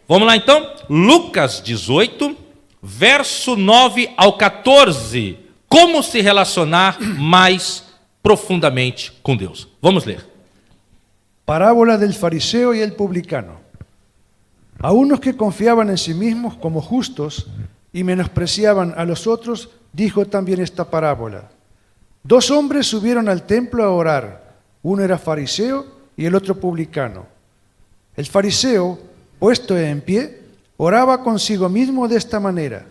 Vamos lá então, Lucas 18, verso 9 ao 14. Como se relacionar mais profundamente com Deus. Vamos ler. Parábola del fariseo y el publicano. A unos que confiaban en sí mismos como justos y menospreciaban a los otros, dijo también esta parábola. 2 hombres subieron al templo a orar. Uno era fariseo y el otro publicano. El fariseo, puesto en pie, oraba consigo mismo de esta manera: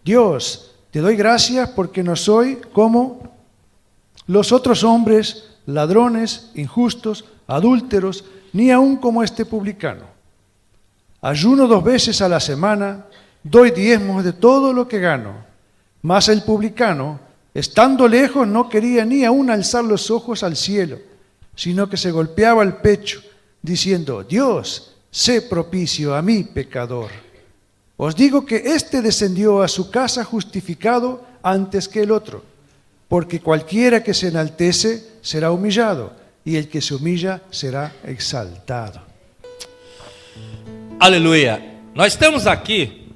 Dios, te doy gracias porque no soy como los otros hombres, ladrones, injustos, adúlteros, ni aun como este publicano. Ayuno 2 veces a la semana, doy diezmos de todo lo que gano. Mas el publicano, estando lejos, no quería ni aun alzar los ojos al cielo, sino que se golpeaba el pecho, diciendo: Dios, sé propicio a mí, pecador. Os digo que éste descendió a su casa justificado antes que el otro, porque cualquiera que se enaltece será humillado, y el que se humilla será exaltado. Aleluia. Nós temos aqui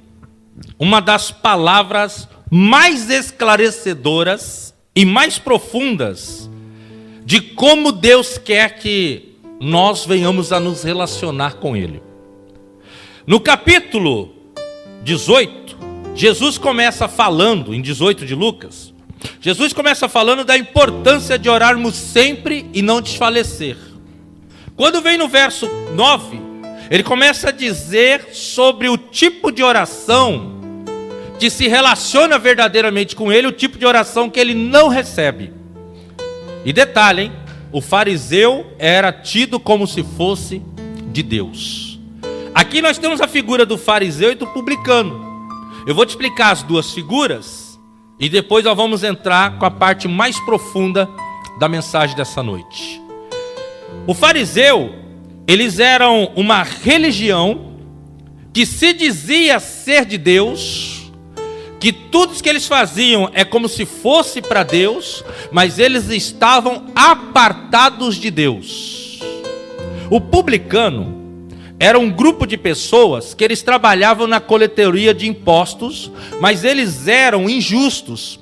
uma das palavras mais esclarecedoras e mais profundas de como Deus quer que nós venhamos a nos relacionar com Ele. No capítulo 18, Jesus começa falando, em 18 de Lucas, Jesus começa falando da importância de orarmos sempre e não desfalecer. Quando vem no verso 9, ele começa a dizer sobre o tipo de oração que se relaciona verdadeiramente com ele, o tipo de oração que ele não recebe. E detalhe, hein? O fariseu era tido como se fosse de Deus. Aqui nós temos a figura do fariseu e do publicano. Eu vou te explicar as duas figuras e depois nós vamos entrar com a parte mais profunda da mensagem dessa noite. O fariseu, eles eram uma religião que se dizia ser de Deus, que tudo que eles faziam é como se fosse para Deus, mas eles estavam apartados de Deus. O publicano era um grupo de pessoas que eles trabalhavam na coletoria de impostos, mas eles eram injustos,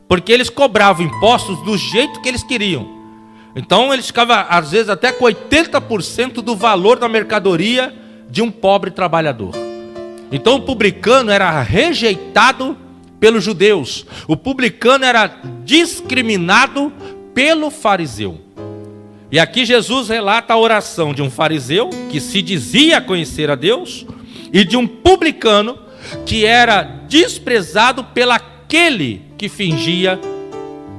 porque eles cobravam impostos do jeito que eles queriam. Então eles ficavam às vezes até com 80% do valor da mercadoria de um pobre trabalhador. Então o publicano era rejeitado pelos judeus. O publicano era discriminado pelo fariseu. E aqui Jesus relata a oração de um fariseu que se dizia conhecer a Deus e de um publicano que era desprezado pelaquele que fingia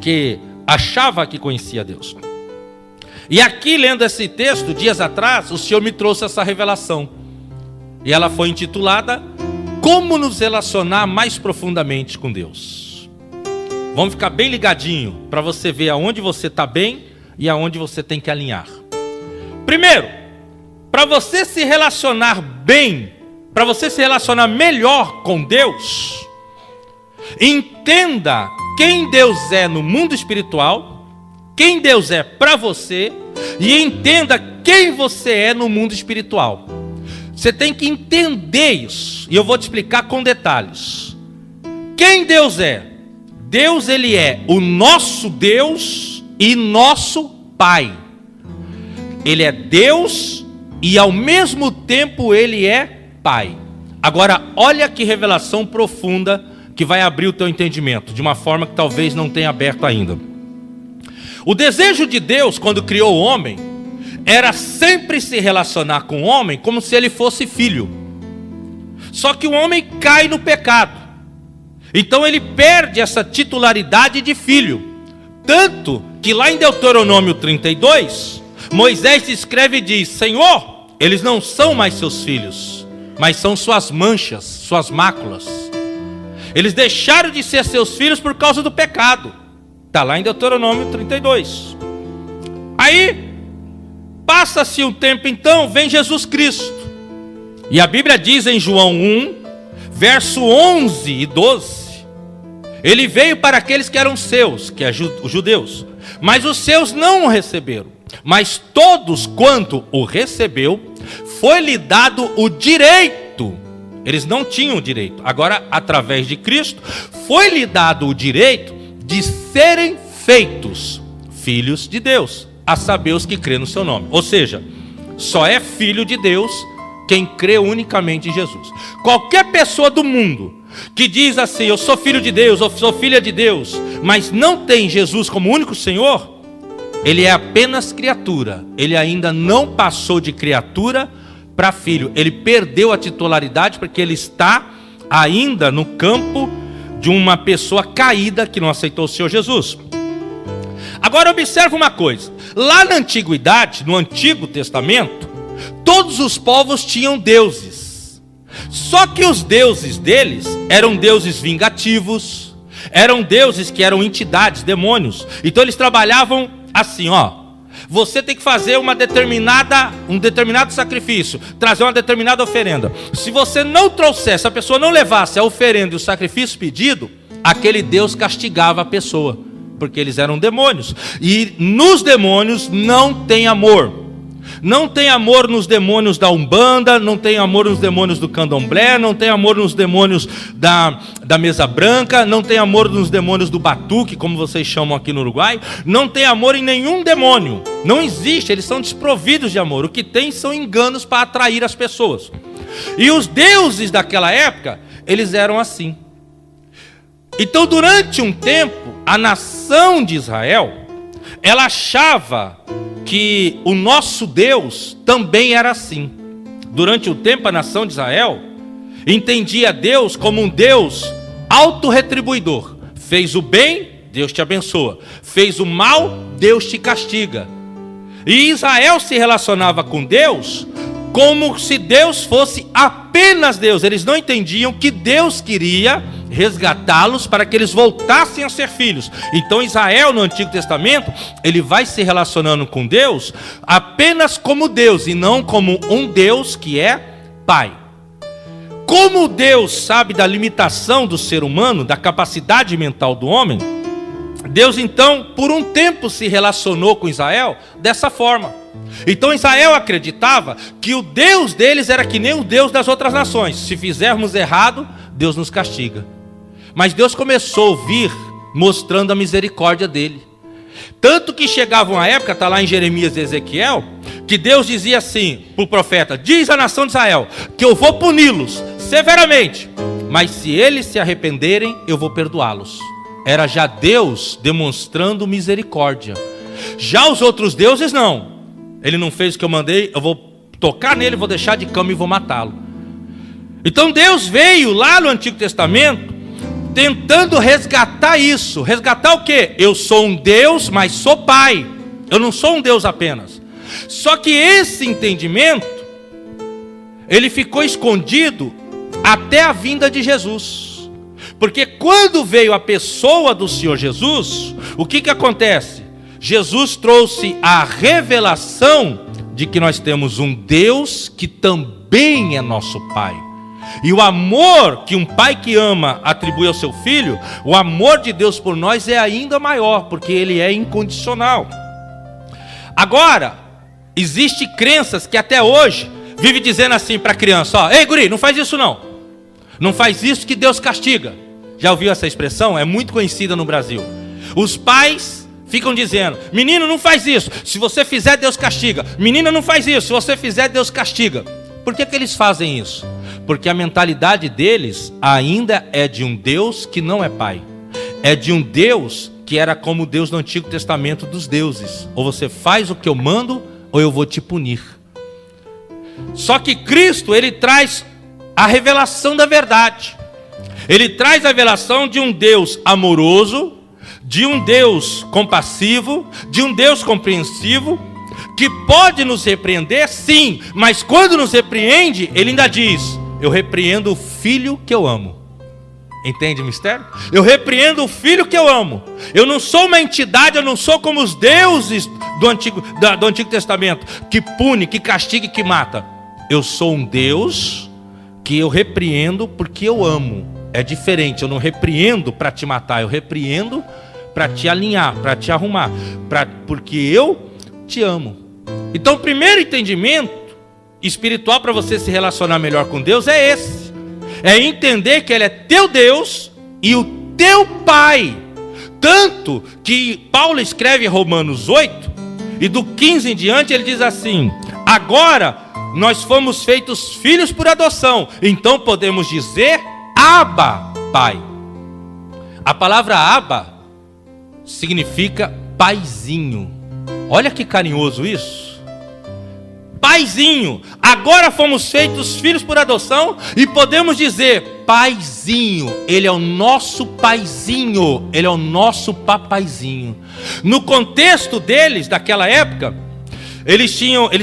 que achava que conhecia Deus. E aqui, lendo esse texto, dias atrás, o Senhor me trouxe essa revelação. E ela foi intitulada Como nos relacionar mais profundamente com Deus. Vamos ficar bem ligadinho para você ver aonde você está bem e aonde você tem que alinhar. Primeiro, para você se relacionar bem, para você se relacionar melhor com Deus, entenda quem Deus é no mundo espiritual, quem Deus é para você, e entenda quem você é no mundo espiritual. Você tem que entender isso, e eu vou te explicar com detalhes. Quem Deus é? Deus, ele é o nosso Deus e nosso Pai. Ele é Deus e ao mesmo tempo ele é Pai. Agora, olha que revelação profunda que vai abrir o teu entendimento, de uma forma que talvez não tenha aberto ainda. O desejo de Deus, quando criou o homem, era sempre se relacionar com o homem como se ele fosse filho. Só que o homem cai no pecado. Então ele perde essa titularidade de filho. Tanto que lá em Deuteronômio 32, Moisés escreve e diz: Senhor, eles não são mais seus filhos, mas são suas manchas, suas máculas. Eles deixaram de ser seus filhos por causa do pecado. Está lá em Deuteronômio 32. Aí, passa-se um tempo então, vem Jesus Cristo. E a Bíblia diz em João 1, verso 11 e 12. Ele veio para aqueles que eram seus, que é os judeus. Mas os seus não o receberam. Mas todos quanto o recebeu, foi-lhe dado o direito Eles não tinham o direito. Agora, através de Cristo, foi-lhe dado o direito de serem feitos filhos de Deus, a saber os que crêem no seu nome. Ou seja, só é filho de Deus quem crê unicamente em Jesus. Qualquer pessoa do mundo que diz assim, eu sou filho de Deus, eu sou filha de Deus, mas não tem Jesus como único Senhor, ele é apenas criatura. Ele ainda não passou de criatura para filho. Ele perdeu a titularidade porque ele está ainda no campo de uma pessoa caída que não aceitou o Senhor Jesus. Agora observe uma coisa. Lá na antiguidade, no Antigo Testamento, todos os povos tinham deuses. Só que os deuses deles eram deuses vingativos, eram deuses que eram entidades, demônios. Então eles trabalhavam assim, você tem que fazer um determinado sacrifício, trazer uma determinada oferenda. Se você não trouxesse, se a pessoa não levasse a oferenda e o sacrifício pedido, aquele Deus castigava a pessoa, porque eles eram demônios. E nos demônios não tem amor. Não tem amor nos demônios da Umbanda, não tem amor nos demônios do Candomblé, não tem amor nos demônios da mesa branca, não tem amor nos demônios do batuque, como vocês chamam aqui no Uruguai. Não tem amor em nenhum demônio. Não existe, eles são desprovidos de amor. O que tem são enganos para atrair as pessoas. E os deuses daquela época, eles eram assim. Então, durante um tempo, a nação de Israel, ela achava que o nosso Deus também era assim. Durante o tempo, a nação de Israel entendia Deus como um Deus autorretribuidor. Fez o bem, Deus te abençoa. Fez o mal, Deus te castiga. E Israel se relacionava com Deus como se Deus fosse apenas Deus. Eles não entendiam que Deus queria resgatá-los para que eles voltassem a ser filhos. Então Israel no Antigo Testamento, ele vai se relacionando com Deus apenas como Deus e não como um Deus que é Pai. Como Deus sabe da limitação do ser humano, da capacidade mental do homem, Deus então por um tempo se relacionou com Israel dessa forma. Então Israel acreditava que o Deus deles era que nem o Deus das outras nações. Se fizermos errado, Deus nos castiga. Mas Deus começou a vir mostrando a misericórdia dele. Tanto que chegava uma época, está lá em Jeremias e Ezequiel, que Deus dizia assim para o profeta: diz à nação de Israel que eu vou puni-los severamente, mas se eles se arrependerem, eu vou perdoá-los. Era já Deus demonstrando misericórdia. Já os outros deuses não. Ele não fez o que eu mandei, eu vou tocar nele, vou deixar de cama e vou matá-lo. Então Deus veio lá no Antigo Testamento tentando resgatar isso. Resgatar o quê? Eu sou um Deus, mas sou Pai. Eu não sou um Deus apenas. Só que esse entendimento, ele ficou escondido até a vinda de Jesus. Porque quando veio a pessoa do Senhor Jesus, o que acontece? Jesus trouxe a revelação de que nós temos um Deus que também é nosso Pai. E o amor que um pai que ama atribui ao seu filho, o amor de Deus por nós é ainda maior, porque ele é incondicional. Agora, existem crenças que até hoje vivem dizendo assim para a criança: ei guri, não faz isso não. Não faz isso que Deus castiga. Já ouviu essa expressão? É muito conhecida no Brasil. Os pais ficam dizendo: menino, não faz isso, se você fizer Deus castiga. Menina, não faz isso, se você fizer Deus castiga. Por que eles fazem isso? Porque a mentalidade deles ainda é de um Deus que não é Pai. É de um Deus que era como o Deus do Antigo Testamento dos deuses. Ou você faz o que eu mando, ou eu vou te punir. Só que Cristo, ele traz a revelação da verdade. Ele traz a revelação de um Deus amoroso, de um Deus compassivo, de um Deus compreensivo, que pode nos repreender, sim, mas quando nos repreende, ele ainda diz: eu repreendo o filho que eu amo. Entende o mistério? Eu repreendo o filho que eu amo. Eu não sou uma entidade, eu não sou como os deuses do Antigo Testamento, que pune, que castiga e que mata. Eu sou um Deus que eu repreendo porque eu amo. É diferente, eu não repreendo para te matar, eu repreendo para te alinhar, para te arrumar, porque eu te amo. Então o primeiro entendimento espiritual para você se relacionar melhor com Deus é esse: é entender que Ele é teu Deus e o teu Pai. Tanto que Paulo escreve em Romanos 8, e do 15 em diante ele diz assim: agora nós fomos feitos filhos por adoção, então podemos dizer Abba, Pai. A palavra Abba significa paizinho. Olha que carinhoso isso. Paizinho. Agora fomos feitos filhos por adoção e podemos dizer paizinho. Ele é o nosso paizinho. Ele é o nosso papaizinho. No contexto deles, daquela época, eles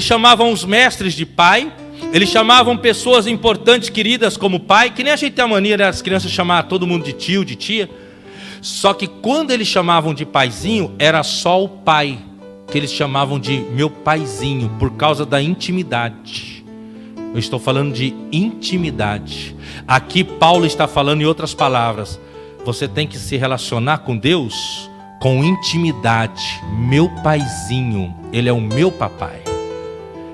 chamavam os mestres de pai. Eles chamavam pessoas importantes, queridas, como pai. Que nem a gente tem a mania das crianças chamar todo mundo de tio, de tia. Só que quando eles chamavam de paizinho, era só o pai, que eles chamavam de meu paizinho, por causa da intimidade. Eu estou falando de intimidade. Aqui Paulo está falando em outras palavras. Você tem que se relacionar com Deus com intimidade. Meu paizinho, Ele é o meu papai.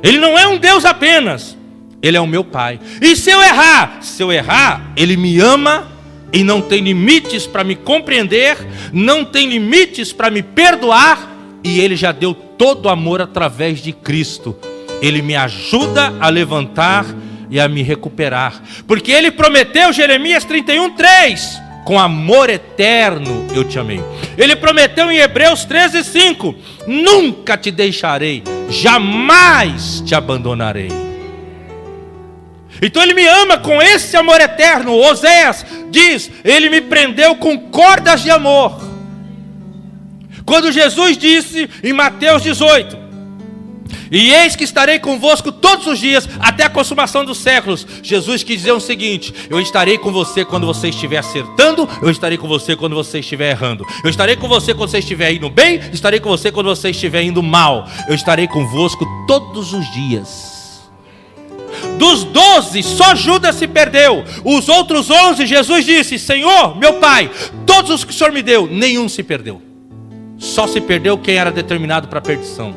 Ele não é um Deus apenas, Ele é o meu pai. E se eu errar, Ele me ama e não tem limites para me compreender, não tem limites para me perdoar, e Ele já deu todo o amor através de Cristo. Ele me ajuda a levantar e a me recuperar, porque Ele prometeu, Jeremias 31:3, com amor eterno eu te amei. Ele prometeu em Hebreus 13:5, nunca te deixarei, jamais te abandonarei. Então Ele me ama com esse amor eterno. Oséias diz, Ele me prendeu com cordas de amor. Quando Jesus disse em Mateus 18, e eis que estarei convosco todos os dias, até a consumação dos séculos. Jesus quis dizer o seguinte: eu estarei com você quando você estiver acertando, eu estarei com você quando você estiver errando, eu estarei com você quando você estiver indo bem, estarei com você quando você estiver indo mal, eu estarei convosco todos os dias. Dos 12, só Judas se perdeu. Os outros 11, Jesus disse, Senhor, meu Pai, todos os que o Senhor me deu, nenhum se perdeu. Só se perdeu quem era determinado para a perdição.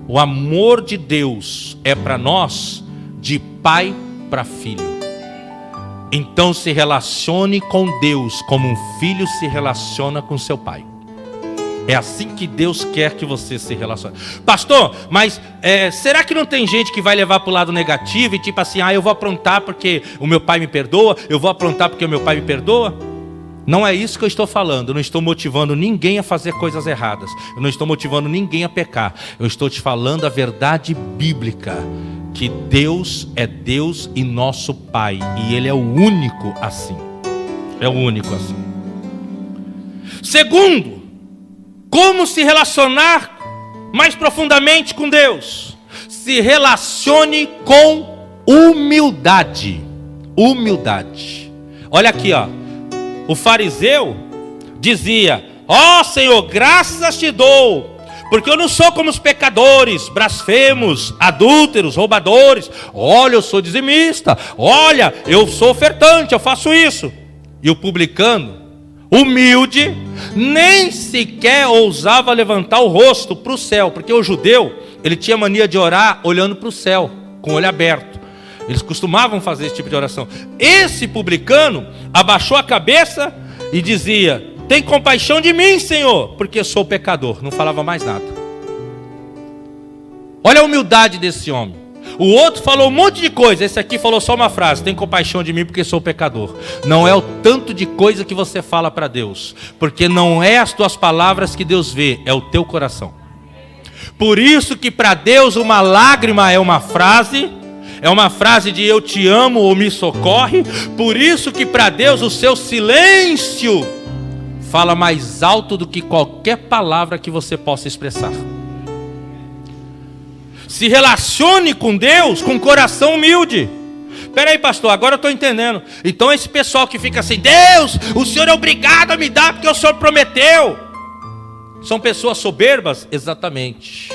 O amor de Deus é para nós de pai para filho. Então se relacione com Deus como um filho se relaciona com seu pai. É assim que Deus quer que você se relacione. Pastor, mas será que não tem gente que vai levar para o lado negativo e tipo assim, eu vou aprontar porque o meu pai me perdoa, eu vou aprontar porque o meu pai me perdoa? Não é isso que eu estou falando. Eu não estou motivando ninguém a fazer coisas erradas. Eu não estou motivando ninguém a pecar. Eu estou te falando a verdade bíblica, que Deus é Deus e nosso Pai, e Ele é o único assim. É o único assim. Segundo, como se relacionar mais profundamente com Deus? Se relacione com humildade. Humildade. Olha aqui, ó. O fariseu dizia, Senhor, graças te dou, porque eu não sou como os pecadores, blasfemos, adúlteros, roubadores. Olha, eu sou dizimista. Olha, eu sou ofertante, eu faço isso. E o publicano, humilde, nem sequer ousava levantar o rosto para o céu, porque o judeu, ele tinha mania de orar olhando para o céu, com o olho aberto. Eles costumavam fazer esse tipo de oração. Esse publicano abaixou a cabeça e dizia, tem compaixão de mim, Senhor, porque sou pecador. Não falava mais nada. Olha a humildade desse homem. O outro falou um monte de coisa. Esse aqui falou só uma frase, tem compaixão de mim porque sou pecador. Não é o tanto de coisa que você fala para Deus, porque não é as tuas palavras que Deus vê, é o teu coração. Por isso que para Deus uma lágrima é uma frase, é uma frase de eu te amo ou me socorre. Por isso que para Deus o seu silêncio fala mais alto do que qualquer palavra que você possa expressar. Se relacione com Deus com coração humilde. Peraí, pastor, agora eu estou entendendo. Então esse pessoal que fica assim, Deus, o Senhor é obrigado a me dar porque o Senhor prometeu, são pessoas soberbas? Exatamente.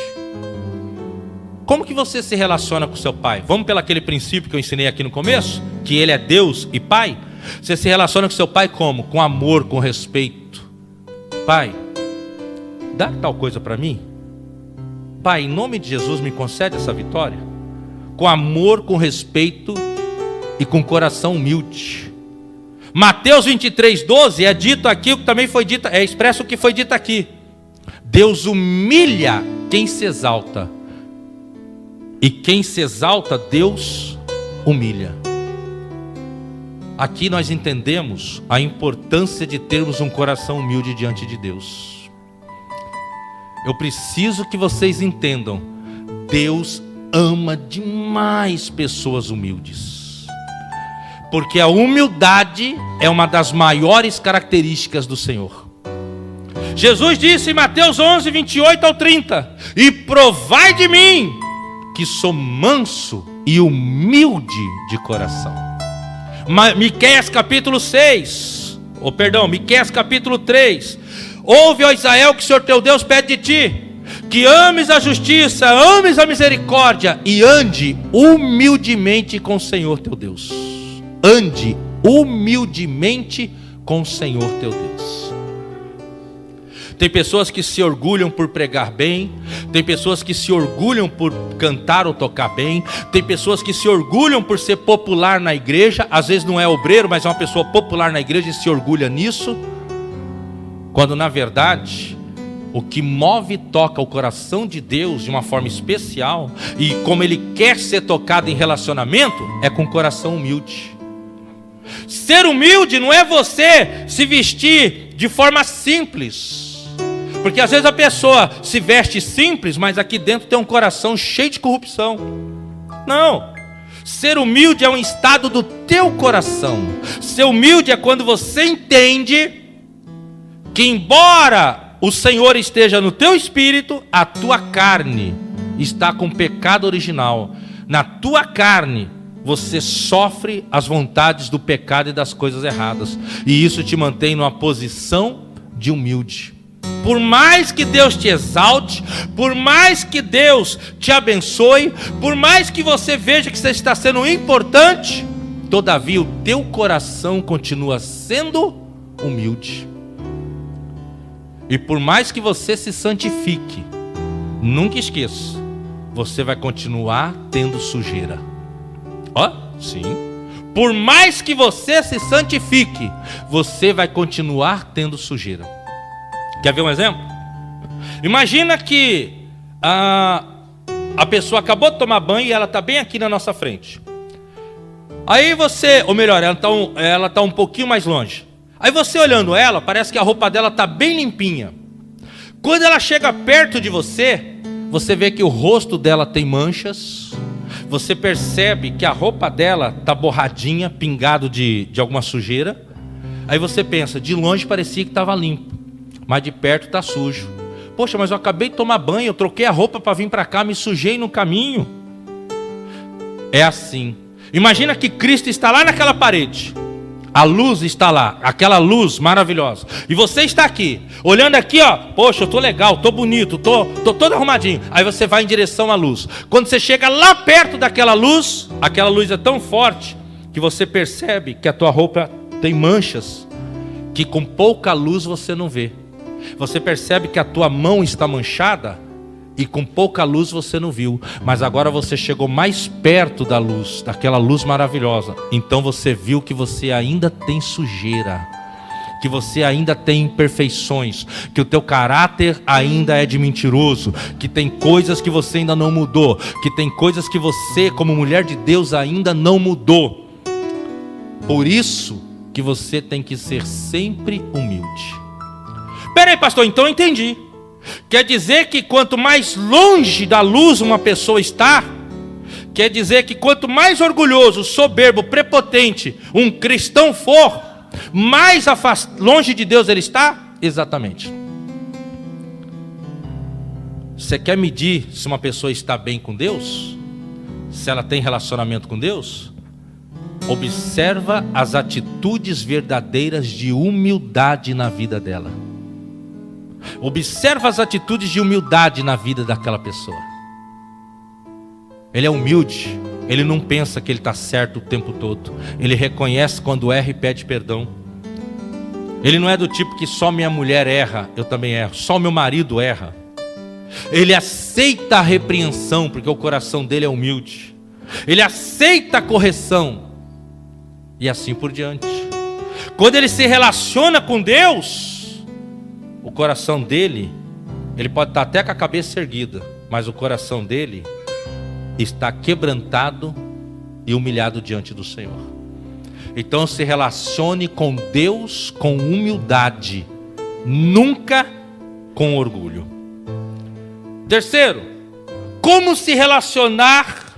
Como que você se relaciona com seu pai? Vamos pelo aquele princípio que eu ensinei aqui no começo? Que ele é Deus e pai? Você se relaciona com seu pai como? Com amor, com respeito. Pai, dá tal coisa para mim? Pai, em nome de Jesus me concede essa vitória? Com amor, com respeito e com coração humilde. Mateus 23:12 é dito aqui o que também foi dito, é expresso o que foi dito aqui. Deus humilha quem se exalta, e quem se exalta, Deus humilha. Aqui nós entendemos a importância de termos um coração humilde diante de Deus. Eu preciso que vocês entendam, Deus ama demais pessoas humildes, porque a humildade é uma das maiores características do Senhor. Jesus disse em Mateus 11:28-30: e provai de mim, que sou manso e humilde de coração. Miqueias capítulo 6, Miqueias capítulo 3: ouve, ó Israel, que o Senhor teu Deus pede de ti, que ames a justiça, ames a misericórdia e ande humildemente com o Senhor teu Deus. Ande humildemente com o Senhor teu Deus. Tem pessoas que se orgulham por pregar bem, tem pessoas que se orgulham por cantar ou tocar bem, tem pessoas que se orgulham por ser popular na igreja, às vezes não é obreiro, mas é uma pessoa popular na igreja e se orgulha nisso, quando na verdade o que move e toca o coração de Deus de uma forma especial, e como Ele quer ser tocado em relacionamento, é com o coração humilde. Ser humilde não é você se vestir de forma simples, porque às vezes a pessoa se veste simples, mas aqui dentro tem um coração cheio de corrupção. Não, ser humilde é um estado do teu coração. Ser humilde é quando você entende que embora o Senhor esteja no teu espírito, a tua carne está com pecado original. Na tua carne você sofre as vontades do pecado e das coisas erradas, e isso te mantém numa posição de humilde. Por mais que Deus te exalte, por mais que Deus te abençoe, por mais que você veja que você está sendo importante, todavia o teu coração continua sendo humilde. E por mais que você se santifique, nunca esqueça, você vai continuar tendo sujeira. Sim. Por mais que você se santifique, você vai continuar tendo sujeira. Quer ver um exemplo? Imagina que a pessoa acabou de tomar banho e ela está bem aqui na nossa frente. Aí você, ou melhor, ela está um pouquinho mais longe. Aí você olhando ela, parece que a roupa dela está bem limpinha. Quando ela chega perto de você, você vê que o rosto dela tem manchas. Você percebe que a roupa dela está borradinha, pingado de alguma sujeira. Aí você pensa, de longe parecia que estava limpo, mas de perto está sujo. Poxa, mas eu acabei de tomar banho, eu troquei a roupa para vir para cá, me sujei no caminho. É assim. Imagina que Cristo está lá naquela parede, a luz está lá, aquela luz maravilhosa, e você está aqui, olhando aqui, poxa, eu estou legal, estou bonito, estou todo arrumadinho. Aí você vai em direção à luz. Quando você chega lá perto daquela luz, aquela luz é tão forte que você percebe que a tua roupa tem manchas que com pouca luz você não vê. Você percebe que a tua mão está manchada e com pouca luz você não viu, mas agora você chegou mais perto da luz, daquela luz maravilhosa. Então você viu que você ainda tem sujeira, que você ainda tem imperfeições, que o teu caráter ainda é de mentiroso, que tem coisas que você ainda não mudou, que tem coisas que você, como mulher de Deus, ainda não mudou. Por isso que você tem que ser sempre humilde. Peraí, pastor, então eu entendi. Quer dizer que quanto mais longe da luz uma pessoa está, quer dizer que quanto mais orgulhoso, soberbo, prepotente um cristão for, mais longe de Deus ele está? Exatamente. Você quer medir se uma pessoa está bem com Deus? Se ela tem relacionamento com Deus? Observa as atitudes verdadeiras de humildade na vida dela. Observa as atitudes de humildade na vida daquela pessoa. Ele é humilde, ele não pensa que ele está certo o tempo todo. Ele reconhece quando erra e pede perdão. Ele não é do tipo que só minha mulher erra, eu também erro, só meu marido erra. Ele aceita a repreensão, porque o coração dele é humilde. Ele aceita a correção, e assim por diante. Quando ele se relaciona com Deus, o coração dele, ele pode estar até com a cabeça erguida, mas o coração dele está quebrantado e humilhado diante do Senhor. Então se relacione com Deus com humildade, nunca com orgulho. Terceiro, como se relacionar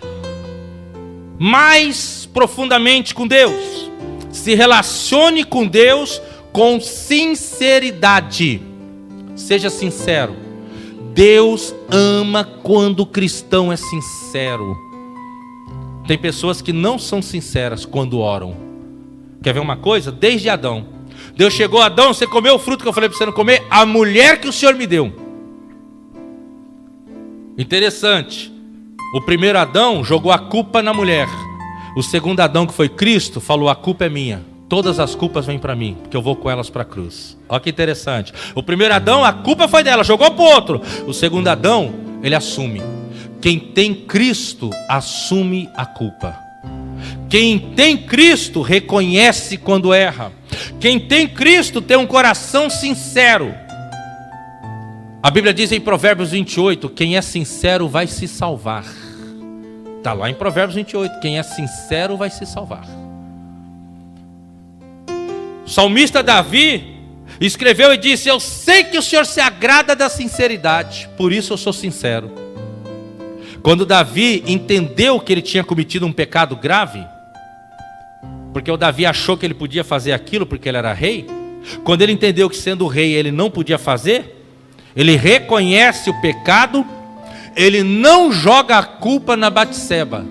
mais profundamente com Deus? Se relacione com Deus com sinceridade. Seja sincero. Deus ama quando o cristão é sincero. Tem pessoas que não são sinceras quando oram. Quer ver uma coisa? Desde Adão. Deus chegou: Adão, você comeu o fruto que eu falei para você não comer? A mulher que o Senhor me deu. Interessante. O primeiro Adão jogou a culpa na mulher. O segundo Adão, que foi Cristo, falou: a culpa é minha. Todas as culpas vêm para mim, porque eu vou com elas para a cruz. Olha que interessante. O primeiro Adão, a culpa foi dela, jogou para o outro. O segundo Adão, ele assume. Quem tem Cristo, assume a culpa. Quem tem Cristo, reconhece quando erra. Quem tem Cristo, tem um coração sincero. A Bíblia diz em Provérbios 28, quem é sincero vai se salvar. Está lá em Provérbios 28, quem é sincero vai se salvar. O salmista Davi escreveu e disse: eu sei que o Senhor se agrada da sinceridade, por isso eu sou sincero. Quando Davi entendeu que ele tinha cometido um pecado grave, porque o Davi achou que ele podia fazer aquilo porque ele era rei, quando ele entendeu que sendo rei ele não podia fazer, ele reconhece o pecado, ele não joga a culpa na Batseba.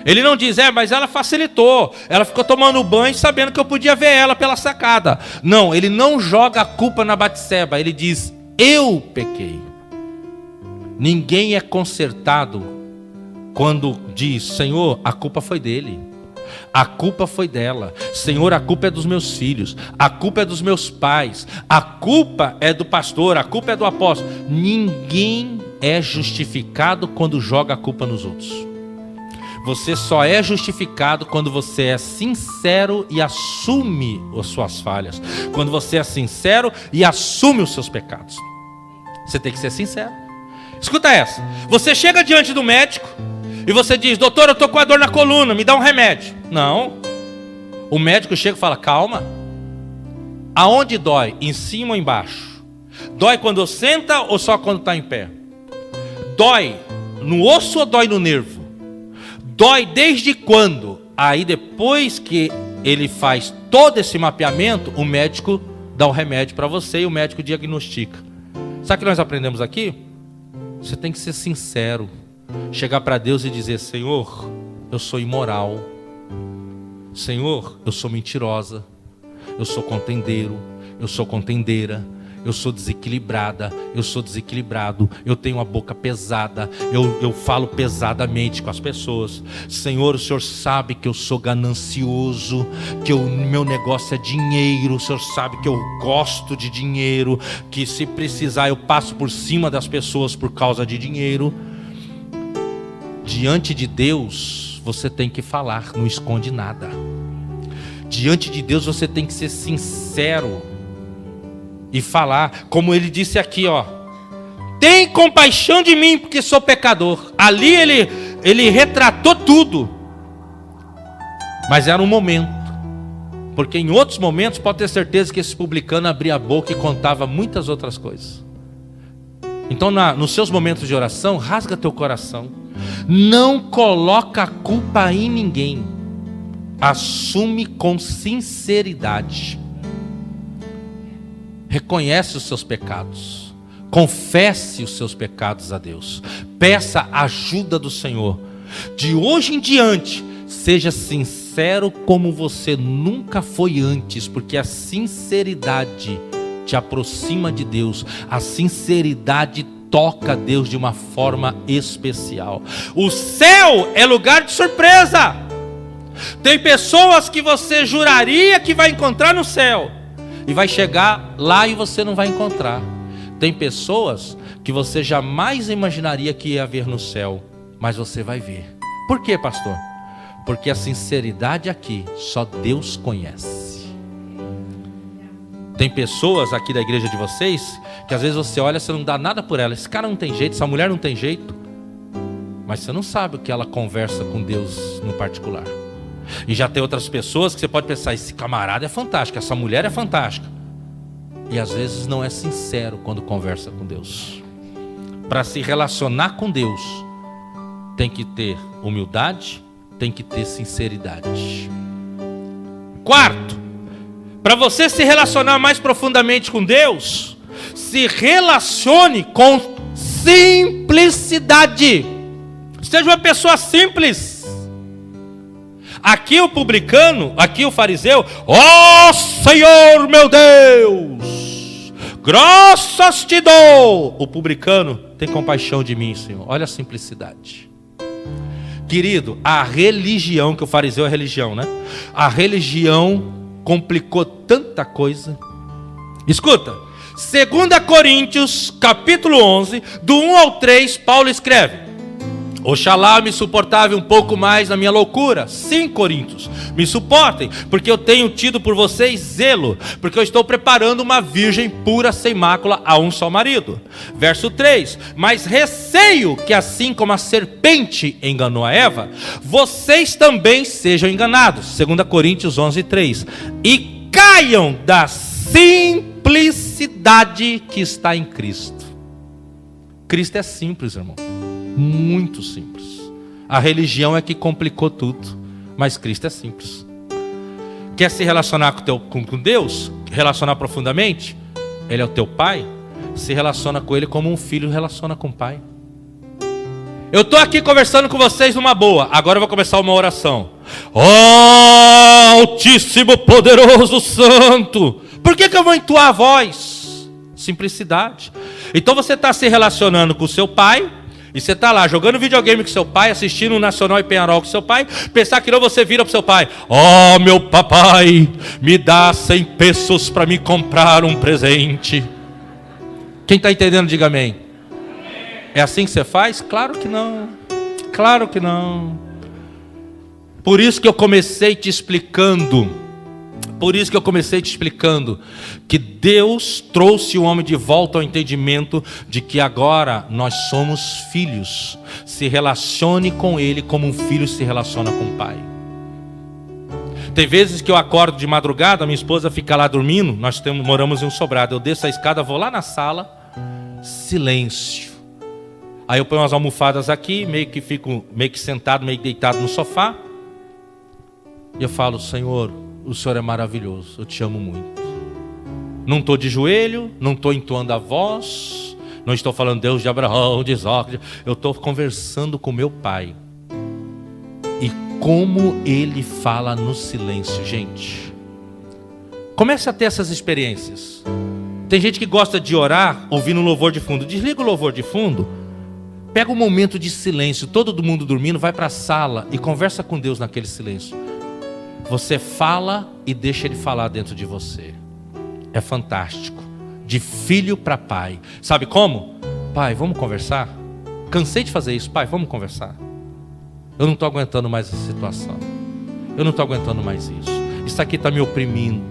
Ele não diz: mas ela facilitou, ela ficou tomando banho sabendo que eu podia ver ela pela sacada. Não, ele não joga a culpa na Batseba, ele diz: eu pequei. Ninguém é consertado quando diz: Senhor, a culpa foi dele, a culpa foi dela. Senhor, a culpa é dos meus filhos, a culpa é dos meus pais, a culpa é do pastor, a culpa é do apóstolo. Ninguém é justificado quando joga a culpa nos outros. Você só é justificado quando você é sincero e assume as suas falhas. Quando você é sincero e assume os seus pecados. Você tem que ser sincero. Escuta essa. Você chega diante do médico e você diz: doutor, eu estou com a dor na coluna, me dá um remédio. Não. O médico chega e fala: calma. Aonde dói? Em cima ou embaixo? Dói quando senta ou só quando está em pé? Dói no osso ou dói no nervo? Dói desde quando? Aí depois que ele faz todo esse mapeamento, o médico dá o remédio para você e o médico diagnostica. Sabe o que nós aprendemos aqui? Você tem que ser sincero. Chegar para Deus e dizer: Senhor, eu sou imoral. Senhor, eu sou mentirosa. Eu sou contendeiro. Eu sou contendeira. Eu sou desequilibrada, eu sou desequilibrado, eu tenho a boca pesada, eu falo pesadamente com as pessoas. Senhor, o Senhor sabe que eu sou ganancioso, que o meu negócio é dinheiro, o Senhor sabe que eu gosto de dinheiro, que se precisar eu passo por cima das pessoas por causa de dinheiro. Diante de Deus, você tem que falar, não esconde nada. Diante de Deus você tem que ser sincero e falar, como ele disse aqui, ó: tem compaixão de mim, porque sou pecador. Ali ele retratou tudo. Mas era um momento, porque em outros momentos pode ter certeza que esse publicano abria a boca e contava muitas outras coisas. Então nos seus momentos de oração, rasga teu coração. Não coloca a culpa em ninguém. Assume com sinceridade. Reconhece os seus pecados, confesse os seus pecados a Deus, peça a ajuda do Senhor. De hoje em diante, seja sincero como você nunca foi antes, porque a sinceridade te aproxima de Deus, a sinceridade toca a Deus de uma forma especial. O céu é lugar de surpresa. Tem pessoas que você juraria que vai encontrar no céu, e vai chegar lá e você não vai encontrar. Tem pessoas que você jamais imaginaria que ia ver no céu, mas você vai ver. Por quê, pastor? Porque a sinceridade aqui, só Deus conhece. Tem pessoas aqui da igreja de vocês, que às vezes você olha e você não dá nada por ela. Esse cara não tem jeito, essa mulher não tem jeito. Mas você não sabe o que ela conversa com Deus no particular. E já tem outras pessoas que você pode pensar, esse camarada é fantástico, essa mulher é fantástica. E às vezes não é sincero quando conversa com Deus. Para se relacionar com Deus, tem que ter humildade, tem que ter sinceridade. Quarto, para você se relacionar mais profundamente com Deus, se relacione com simplicidade. Seja uma pessoa simples. Aqui o publicano, aqui o fariseu, ó Senhor meu Deus, graças te dou. O publicano, tem compaixão de mim, Senhor. Olha a simplicidade. Querido, a religião, que o fariseu é religião, né? A religião complicou tanta coisa. Escuta, 2 Coríntios, capítulo 11, do 1 ao 3, Paulo escreve: Oxalá me suportava um pouco mais na minha loucura. Sim, Coríntios, me suportem, porque eu tenho tido por vocês zelo, porque eu estou preparando uma virgem pura, sem mácula, a um só marido. Verso 3, mas receio que assim como a serpente enganou a Eva, vocês também sejam enganados. 2 Coríntios 11, 3. E caiam da simplicidade que está em Cristo. Cristo é simples, irmão. Muito simples. A religião é que complicou tudo, mas Cristo é simples. Quer se relacionar com Deus? Relacionar profundamente? Ele é o teu pai? Se relaciona com Ele como um filho relaciona com o pai. Eu estou aqui conversando com vocês numa boa. Agora eu vou começar uma oração. Ó Altíssimo, Poderoso, Santo. Por que eu vou entoar a voz? Simplicidade. Então você está se relacionando com o seu pai, e você está lá jogando videogame com seu pai, assistindo o Nacional e Penharol com seu pai, pensar que não, você vira para o seu pai: ó meu papai, me dá 100 pesos para me comprar um presente. Quem está entendendo, diga amém. É assim que você faz? Claro que não. Claro que não. Por isso que eu comecei te explicando. Que Deus trouxe o homem de volta ao entendimento de que agora nós somos filhos. Se relacione com Ele como um filho se relaciona com o pai. Tem vezes que eu acordo de madrugada, minha esposa fica lá dormindo, moramos em um sobrado, eu desço a escada, vou lá na sala, silêncio. Aí eu ponho umas almofadas aqui, meio que sentado, meio que deitado no sofá, e eu falo: Senhor, o Senhor é maravilhoso, eu te amo muito. Não estou de joelho, não estou entoando a voz, não estou falando Deus de Abraão, de Isaac, eu estou conversando com meu pai. E como ele fala no silêncio, gente. Comece a ter essas experiências. Tem gente que gosta de orar ouvindo louvor de fundo. Desliga o louvor de fundo, pega um momento de silêncio, todo mundo dormindo, vai para a sala e conversa com Deus naquele silêncio. Você fala e deixa Ele falar dentro de você. É fantástico. De filho para pai. Sabe como? Pai, vamos conversar? Cansei de fazer isso. Pai, vamos conversar? Eu não estou aguentando mais essa situação. Eu não estou aguentando mais isso. Isso aqui está me oprimindo.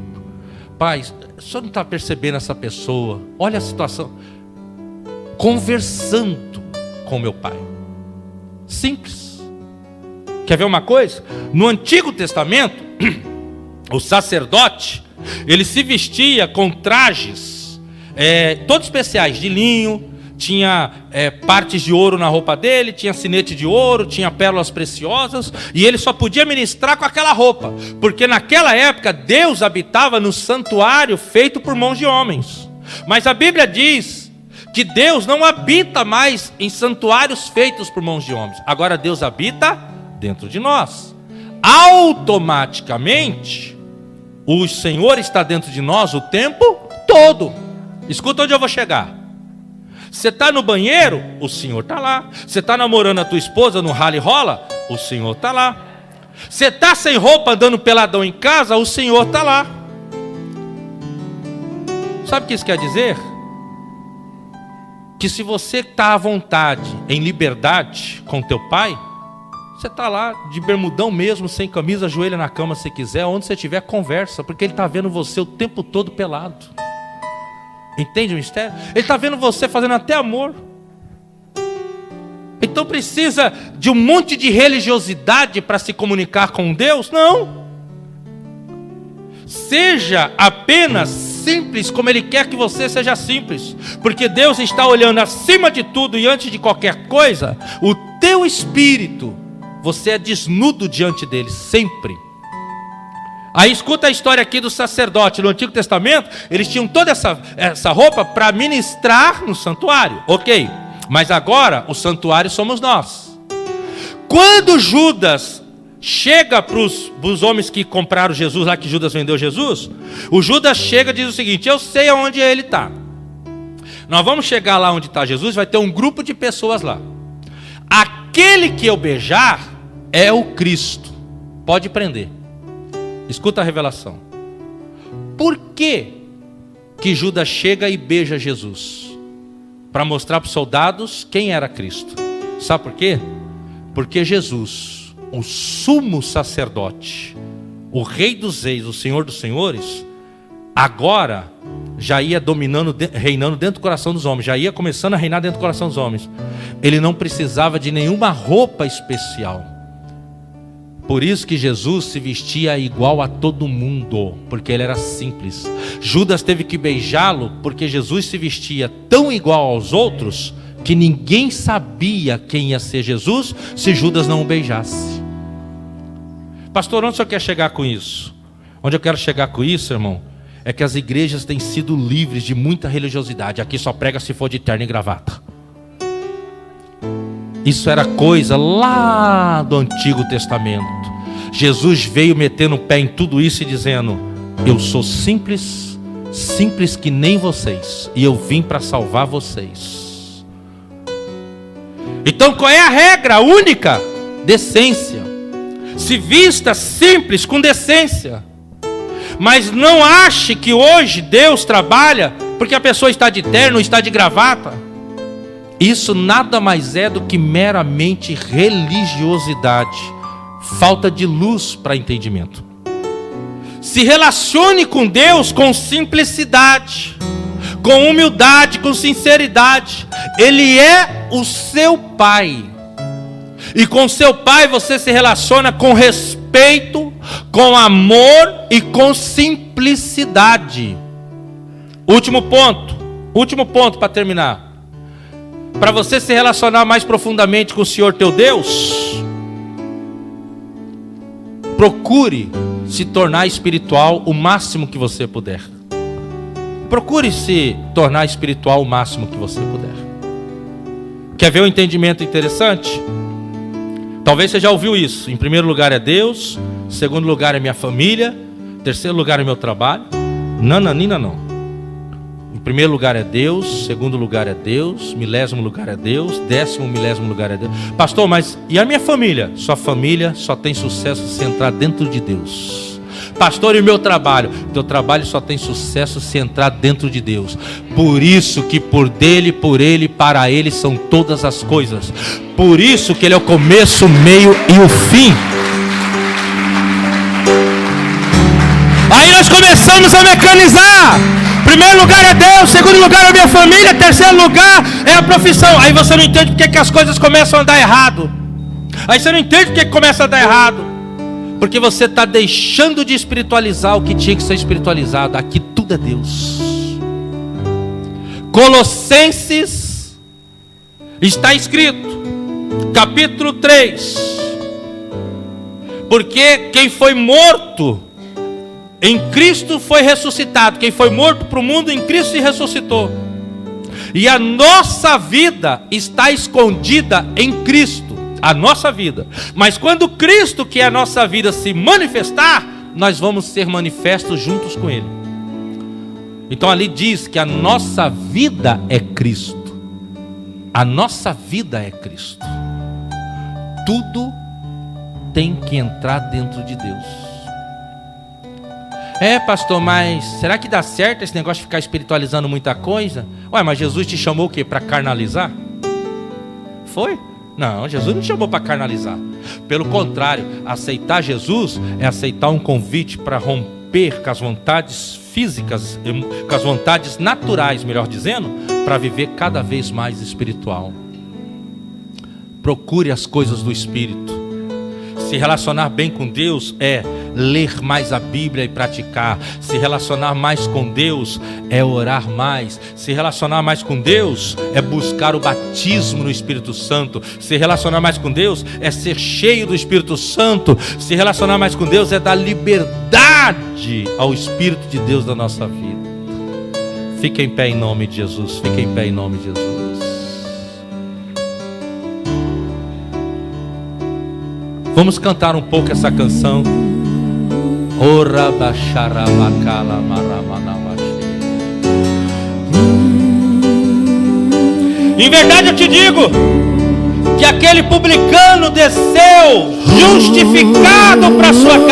Pai, o senhor não está percebendo essa pessoa? Olha a situação. Conversando com meu pai. Simples. Quer ver uma coisa? No Antigo Testamento, o sacerdote, ele se vestia com trajes todos especiais, de linho, tinha partes de ouro na roupa dele, tinha sinete de ouro, tinha pérolas preciosas, e ele só podia ministrar com aquela roupa, porque naquela época Deus habitava no santuário feito por mãos de homens. Mas a Bíblia diz que Deus não habita mais em santuários feitos por mãos de homens. Agora Deus habita dentro de nós. Automaticamente, o Senhor está dentro de nós o tempo todo. Escuta onde eu vou chegar. Você está no banheiro, o Senhor está lá. Você está namorando a tua esposa no rally rola, o Senhor está lá. Você está sem roupa andando peladão em casa, o Senhor está lá. Sabe o que isso quer dizer? Que se você está à vontade, em liberdade com teu pai, Você está lá de bermudão mesmo, sem camisa, ajoelha na cama se quiser, onde você estiver, conversa, porque Ele está vendo você o tempo todo pelado. Entende o mistério? Ele está vendo você fazendo até amor. Então precisa de um monte de religiosidade para se comunicar com Deus? Não. Seja apenas simples como Ele quer que você seja simples, porque Deus está olhando acima de tudo e antes de qualquer coisa, o teu espírito. Você é desnudo diante dele, sempre. Aí escuta a história aqui do sacerdote. No Antigo Testamento, eles tinham toda essa roupa para ministrar no santuário. Ok, mas agora o santuário somos nós. Quando Judas chega para os homens que compraram Jesus, lá que Judas vendeu Jesus, o Judas chega e diz o seguinte: eu sei aonde ele está. Nós vamos chegar lá onde está Jesus, vai ter um grupo de pessoas lá. Aquele que eu beijar é o Cristo. Pode prender. Escuta a revelação. Por que Judas chega e beija Jesus? Para mostrar para os soldados quem era Cristo. Sabe por quê? Porque Jesus, o sumo sacerdote, o Rei dos Reis, o Senhor dos Senhores, agora já ia reinando dentro do coração dos homens, já ia começando a reinar dentro do coração dos homens. Ele não precisava de nenhuma roupa especial. Por isso que Jesus se vestia igual a todo mundo, porque ele era simples. Judas teve que beijá-lo porque Jesus se vestia tão igual aos outros que ninguém sabia quem ia ser Jesus se Judas não o beijasse. Pastor, onde o senhor quer chegar com isso? Onde eu quero chegar com isso, irmão, é que as igrejas têm sido livres de muita religiosidade. Aqui só prega se for de terno e gravata. Isso era coisa lá do Antigo Testamento. Jesus veio metendo o pé em tudo isso e dizendo: eu sou simples, simples que nem vocês, e eu vim para salvar vocês. Então qual é a regra única? Decência. Se vista simples com decência. Mas não ache que hoje Deus trabalha porque a pessoa está de terno, está de gravata. Isso nada mais é do que meramente religiosidade, falta de luz para entendimento. Se relacione com Deus com simplicidade, com humildade, com sinceridade. Ele é o seu Pai. E com seu Pai você se relaciona com respeito, com amor e com simplicidade. Último ponto para terminar. Para você se relacionar mais profundamente com o Senhor teu Deus, procure se tornar espiritual o máximo que você puder. Procure se tornar espiritual o máximo que você puder. Quer ver um entendimento interessante? Talvez você já ouviu isso. Em primeiro lugar é Deus, em segundo lugar é minha família, em terceiro lugar é meu trabalho. Nananina não. Em primeiro lugar é Deus, segundo lugar é Deus, milésimo lugar é Deus, décimo milésimo lugar é Deus. Pastor, mas e a minha família? Sua família só tem sucesso se entrar dentro de Deus. Pastor, e o meu trabalho? Teu trabalho só tem sucesso se entrar dentro de Deus. Por isso que por dele, por ele, para ele são todas as coisas. Por isso que ele é o começo, o meio e o fim. Aí nós começamos a mecanizar. Primeiro lugar é Deus, segundo lugar é a minha família, terceiro lugar é a profissão. Aí você não entende porque que as coisas começam a dar errado. Aí você não entende porque que começa a dar errado. Porque você está deixando de espiritualizar o que tinha que ser espiritualizado. Aqui tudo é Deus. Colossenses está escrito, capítulo 3. Porque quem foi morto em Cristo foi ressuscitado. Quem foi morto para o mundo, em Cristo se ressuscitou. E a nossa vida está escondida em Cristo. A nossa vida. Mas quando Cristo, que é a nossa vida, se manifestar, nós vamos ser manifestos juntos com Ele. Então ali diz que a nossa vida é Cristo. A nossa vida é Cristo. Tudo tem que entrar dentro de Deus. É, pastor, mas será que dá certo esse negócio de ficar espiritualizando muita coisa? Ué, mas Jesus te chamou o quê? Para carnalizar? Foi? Não, Jesus não te chamou para carnalizar. Pelo contrário, aceitar Jesus é aceitar um convite para romper com as vontades físicas, com as vontades naturais, melhor dizendo, para viver cada vez mais espiritual. Procure as coisas do Espírito. Se relacionar bem com Deus é ler mais a Bíblia e praticar. Se relacionar mais com Deus é orar mais. Se relacionar mais com Deus é buscar o batismo no Espírito Santo. Se relacionar mais com Deus é ser cheio do Espírito Santo. Se relacionar mais com Deus é dar liberdade ao Espírito de Deus da nossa vida. Fique em pé em nome de Jesus. Fique em pé em nome de Jesus. Vamos cantar um pouco essa canção. Ora basharabakala maramanamashi. Em verdade eu te digo que aquele publicano desceu justificado para sua